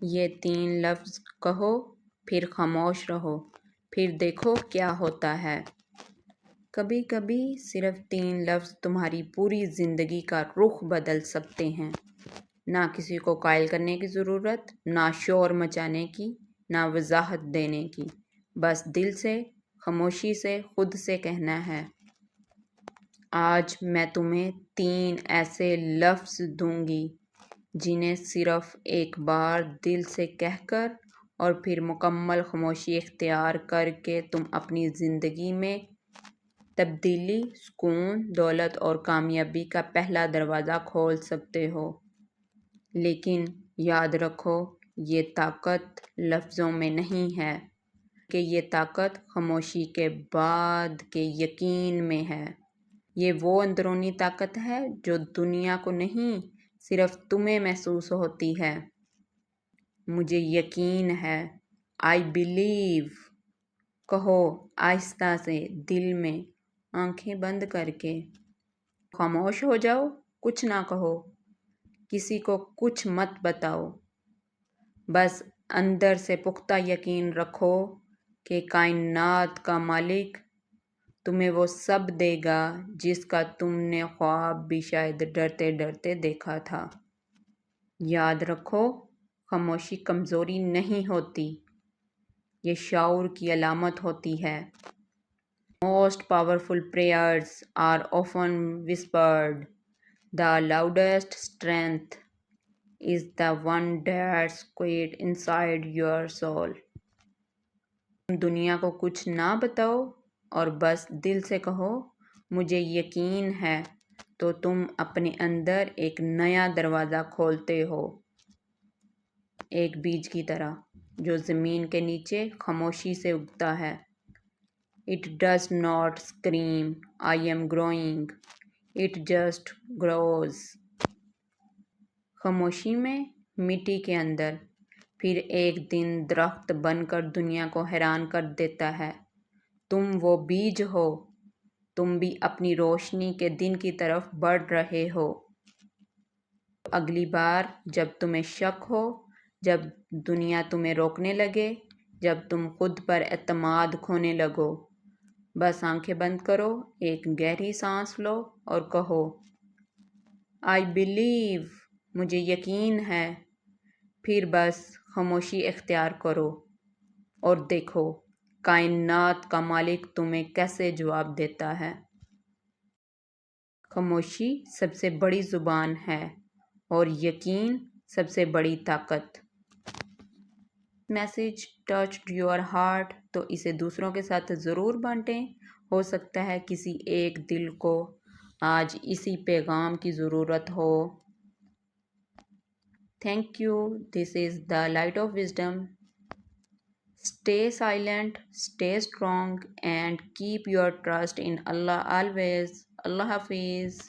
یہ 3 لفظ کہو پھر خاموش رہو، پھر دیکھو کیا ہوتا ہے۔ کبھی کبھی صرف 3 لفظ تمہاری پوری زندگی کا رخ بدل سکتے ہیں۔ نہ کسی کو قائل کرنے کی ضرورت، نہ شور مچانے کی، نہ وضاحت دینے کی، بس دل سے، خاموشی سے خود سے کہنا ہے۔ آج میں تمہیں 3 ایسے لفظ دوں گی جنہیں صرف ایک بار دل سے کہہ کر اور پھر مکمل خاموشی اختیار کر کے تم اپنی زندگی میں تبدیلی، سکون، دولت اور کامیابی کا پہلا دروازہ کھول سکتے ہو۔ لیکن یاد رکھو، یہ طاقت لفظوں میں نہیں ہے کہ یہ طاقت خاموشی کے بعد کے یقین میں ہے۔ یہ وہ اندرونی طاقت ہے جو دنیا کو نہیں، صرف تمہیں محسوس ہوتی ہے۔ مجھے یقین ہے، I believe کہو آہستہ سے دل میں، آنکھیں بند کر کے۔ خاموش ہو جاؤ، کچھ نہ کہو، کسی کو کچھ مت بتاؤ، بس اندر سے پختہ یقین رکھو کہ کائنات کا مالک تمہیں وہ سب دے گا جس کا تم نے خواب بھی شاید ڈرتے ڈرتے دیکھا تھا۔ یاد رکھو، خاموشی کمزوری نہیں ہوتی، یہ شعور کی علامت ہوتی ہے۔ Most powerful prayers are often whispered. The loudest strength is the one that's quiet inside your soul. تم دنیا کو کچھ نہ بتاؤ اور بس دل سے کہو، مجھے یقین ہے، تو تم اپنے اندر ایک نیا دروازہ کھولتے ہو۔ ایک بیج کی طرح جو زمین کے نیچے خاموشی سے اگتا ہے۔ It does not scream, I am growing. It just grows. خاموشی میں، مٹی کے اندر، پھر ایک دن درخت بن کر دنیا کو حیران کر دیتا ہے۔ تم وہ بیج ہو، تم بھی اپنی روشنی کے دن کی طرف بڑھ رہے ہو۔ اگلی بار جب تمہیں شک ہو، جب دنیا تمہیں روکنے لگے، جب تم خود پر اعتماد کھونے لگو، بس آنکھیں بند کرو، ایک گہری سانس لو اور کہو، I believe، مجھے یقین ہے، پھر بس خاموشی اختیار کرو اور دیکھو کائنات کا مالک تمہیں کیسے جواب دیتا ہے۔ خاموشی سب سے بڑی زبان ہے اور یقین سب سے بڑی طاقت۔ میسج ٹچڈ یور ہارٹ تو اسے دوسروں کے ساتھ ضرور بانٹیں۔ ہو سکتا ہے کسی ایک دل کو آج اسی پیغام کی ضرورت ہو۔ Thank you, this is the light of wisdom. Stay silent, stay strong and keep your trust in Allah always. اللہ حافظ۔